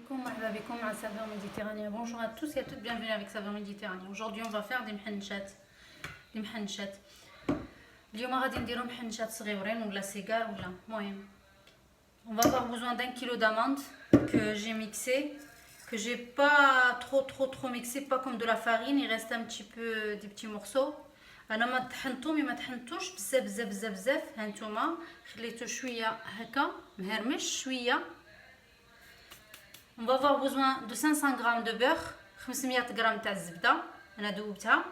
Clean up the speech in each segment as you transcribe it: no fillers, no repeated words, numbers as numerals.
à Saveur Méditerranée. Bonjour à tous et à toutes, bienvenue avec Saveur Méditerranée. Aujourd'hui on va faire des محنشات. اليوم غادي نديرو محنشات صغيورين ولا سيجار ولا المهم. On va avoir besoin d'un kilo d'amandes que j'ai mixé, que j'ai pas trop mixé, pas comme de la farine, il reste un petit peu des petits morceaux. انا ما طحنتهم ما طحنتوش بزاف هانتوما خليته شويه هكا مهرمش شويه. On va avoir besoin de 500 g de beurre, 500 g تاع الزبده انا ذوبتها,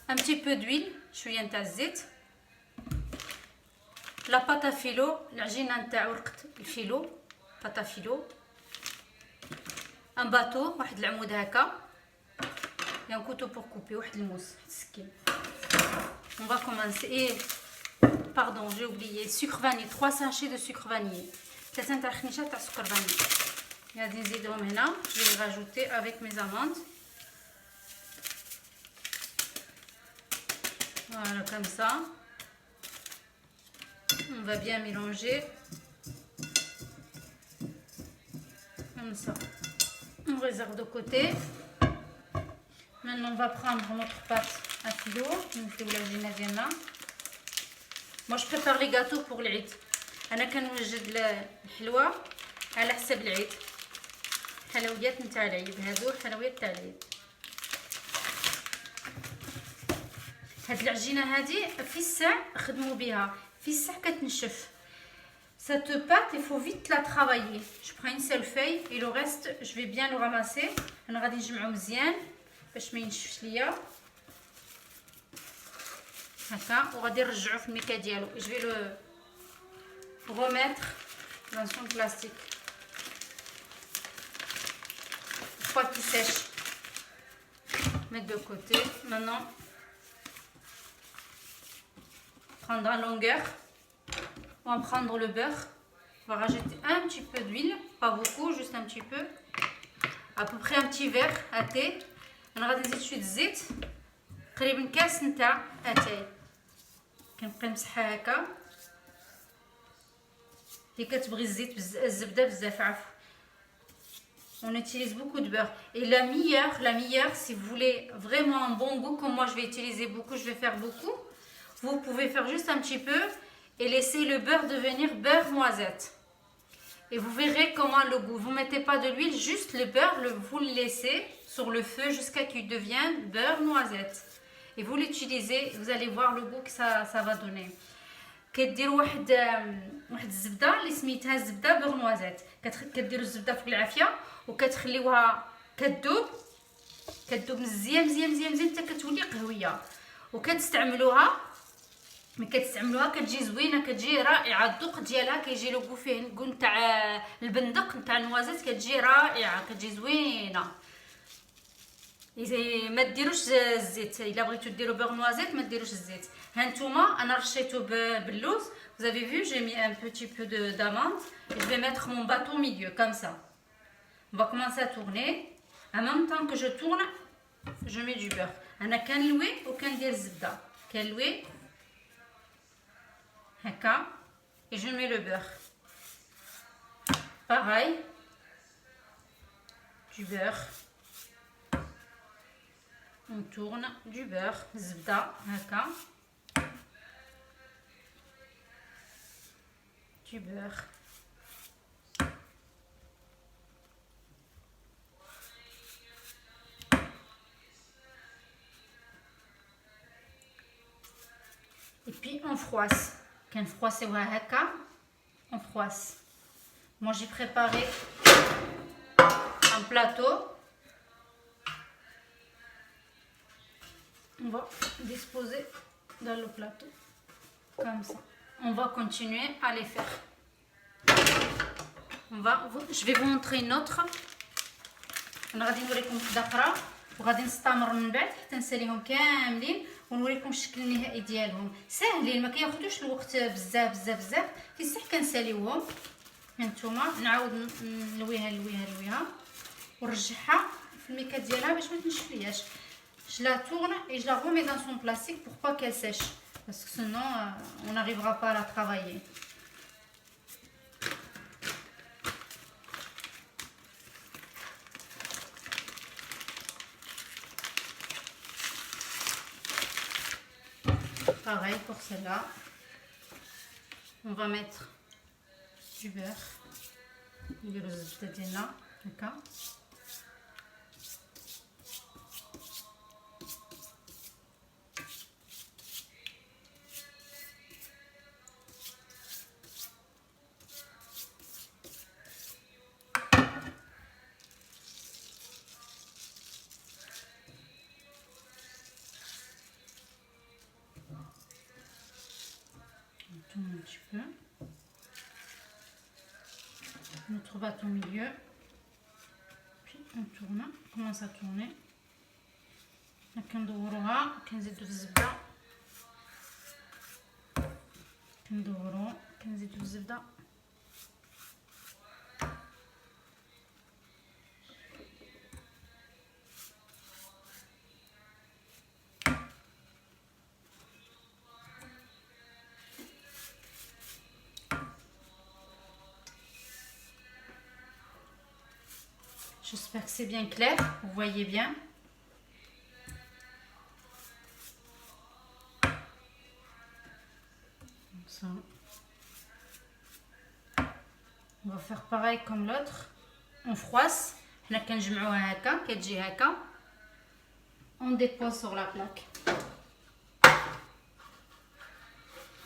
un petit peu d'huile, شويه تاع الزيت, la pâte à filo, العجينه تاع ورقه الفيلو, pâte à filo, un bateau, واحد العمود هكا, et un couteau pour couper, واحد الموس السكين. On va commencer. Et pardon, j'ai oublié, sucre vanille, 3 sachets de sucre vanille, 3 تاع خنيشه تاع سكر vanille. غادي نزيدهم هنا, je vais les rajouter avec mes amandes. Voilà, comme ça. On va bien mélanger. Comme ça. On réserve de côté. Maintenant, on va prendre notre pâte à filo. Moi, je prépare les gâteaux pour l'Aïd. أنا كنوجد الحلوى على حسب العيد. حلويات نتاع العيد, هادو الحلويات تاع العيد. هاد العجينه هادي في الساع خدموا بها, في الساع كتنشف. Cette pâte, il faut vite la travailler. Je prends une seule feuille et le reste, je vais bien le ramasser. انا غادي نجمعو مزيان باش ما ينشفش ليا هكا, وغادي نرجعو في الميكا ديالو. Je vais le remettre dans son plastique. Une fois qu'il sèche, mettre de côté. Maintenant, prendre en longueur, on va prendre le beurre, on va rajouter un petit peu d'huile, pas beaucoup, juste un petit peu, à peu près un petit verre à thé. انا غادي نزيد شويه الزيت, تقريبا كاس نتاع اتاي, كنبقى نمسحها هكا. اللي كتبغي الزيت الزبده بزاف عفوا. On utilise beaucoup de beurre. Et la meilleure, si vous voulez vraiment un bon goût, comme moi je vais utiliser beaucoup, je vais faire beaucoup, vous pouvez faire juste un petit peu et laisser le beurre devenir beurre noisette. Et vous verrez comment le goût. Vous ne mettez pas de l'huile, juste le beurre, vous le laissez sur le feu jusqu'à qu'il devienne beurre noisette. Et vous l'utilisez, vous allez voir le goût que ça va donner. كديروا واحد الزبده اللي سميتها الزبده بور نوازيت. كديروا الزبده فوق العافيه وكتخليوها كتذوب مزيان حتى كتولي قهويه, وكتستعملوها. ملي كتستعملوها كتجي زوينه, كتجي رائعه. الذوق ديالها كيجي له كو فيه نقول تاع البندق نتاع النوازيت, كتجي رائعه, كتجي زوينه. ما ديروش الزيت, الا بغيتو ديروا بور نوازيت ما ديروش الزيت. هانتوما انا رشيته باللوز. Vous avez vu, j'ai mis un petit peu d'amande et je vais mettre mon bateau au milieu comme ça. On va commencer à tourner. En même temps que je tourne, je mets du beurre. انا كنلوي وكندير الزبده, كنلوي هكا et je mets le beurre. Pareil, du beurre. On tourne du beurre, زبده هكا, du beurre. Et puis on froisse. Quand froisse هكا, on froisse. Moi j'ai préparé un plateau. On va disposer dans le plateau comme ça. On va continuer à les faire. Je vais vous montrer une autre. انا غادي نوريكم وحده اخرى وغادي نستمر من بعد حتى نساليهم كاملين ونوريكم الشكل النهائي ديالهم. ساهلين, ما كياخذوش الوقت بزاف. في الصح كنساليوهم. هانتوما نعاود نلويها ونرجعها في الميكا ديالها باش ما تنشفلياش. Je la tourne et je la remets dans son plastique pour pas qu'elle sèche, parce que sinon on n'arrivera pas à la travailler. pareil pour celle-là. On va mettre du beurre. نديرو الزبده ديالنا هكا. On tourne un petit peu. Notre batte au milieu. Puis on tourne. On commence à tourner. كندوروها كنزيدو في الزبده. كنزيدو في الزبده. J'espère que c'est bien clair, vous voyez bien. Comme ça. On va faire pareil comme l'autre. On froisse. On dépose sur la plaque.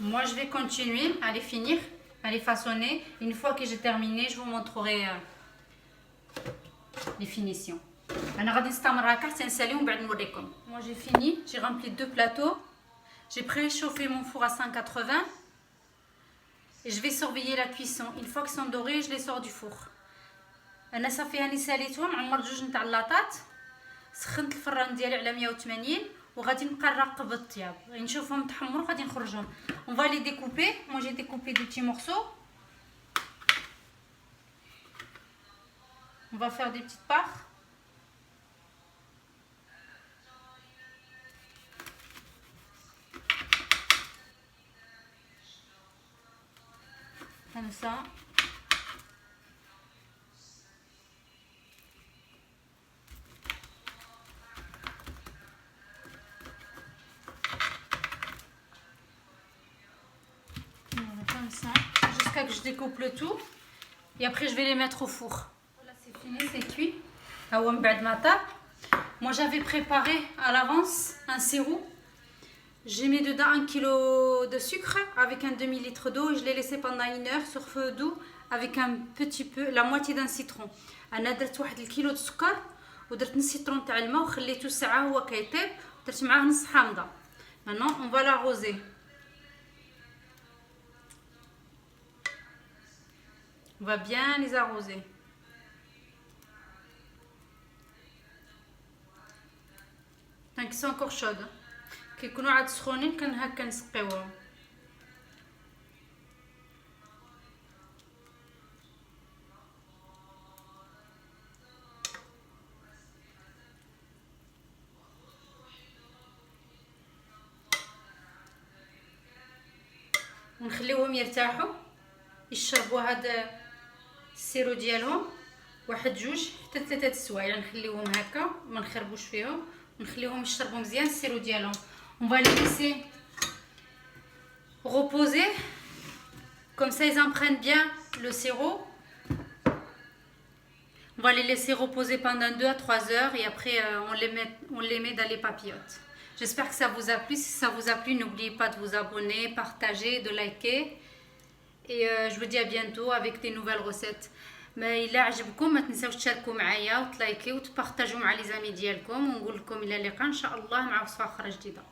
Moi, je vais continuer à les finir, à les façonner. Une fois que j'ai terminé, je vous montrerai les finitions. Moi j'ai fini, j'ai rempli 2 plateaux. J'ai préchauffé mon four à 180 et je vais surveiller la cuisson. Une fois qu'ils sont dorés, je les sors du four. انا صافي هاني ساليتهم، عمرت 2 نتاع اللاطات، سخنت الفران ديالي على 180 وغادي نبقى نراقب الطياب، غادي نشوفهم تحمروا غادي نخرجهم. On va les découper. Moi j'ai découpé des petits morceaux. On va faire des petites parts. Comme ça. Voilà, comme ça. Jusqu'à que je découpe le tout. Et après je vais les mettre au four. Voilà, c'est fini, c'est cuit. Moi j'avais préparé à l'avance un sirop. J'ai mis dedans 1 kg de sucre avec un demi-litre d'eau et je l'ai laissé pendant 1 heure sur feu doux avec un petit peu, la moitié d'un citron. انا درت 1 كيلو د السكر ودرت نص citron تاع الماء وخليته ساعه هو كيطيب، درت معاه نص حامضه. Maintenant on va l'arroser. On va bien les arroser. Tant qu'ils sont encore chaudes. كيكونوا عاد سخونين كان هكا نسقيوهم. ونخليوهم يرتاحوا يشربوا هذا السيرو ديالهم 1 2 حتى 3 السوايع. نخليوهم هكا ما نخربوش فيهم ونخليوهم يشربوا مزيان السيرو ديالهم. On va les laisser reposer, comme ça ils en prennent bien le sirop. On va les laisser reposer pendant 2 à 3 heures et après on les met dans les papillotes. J'espère que ça vous a plu. Si ça vous a plu, n'oubliez pas de vous abonner, partager, de liker. Et je vous dis à bientôt avec des nouvelles recettes. ما إلا عجبكم ما تنساوش تشاركوا معايا وتلايكيو وتبارطاجيو مع لي زامي ديالكم، ونقول لكم الى اللقاء ان شاء الله مع وصفه اخرى جديده.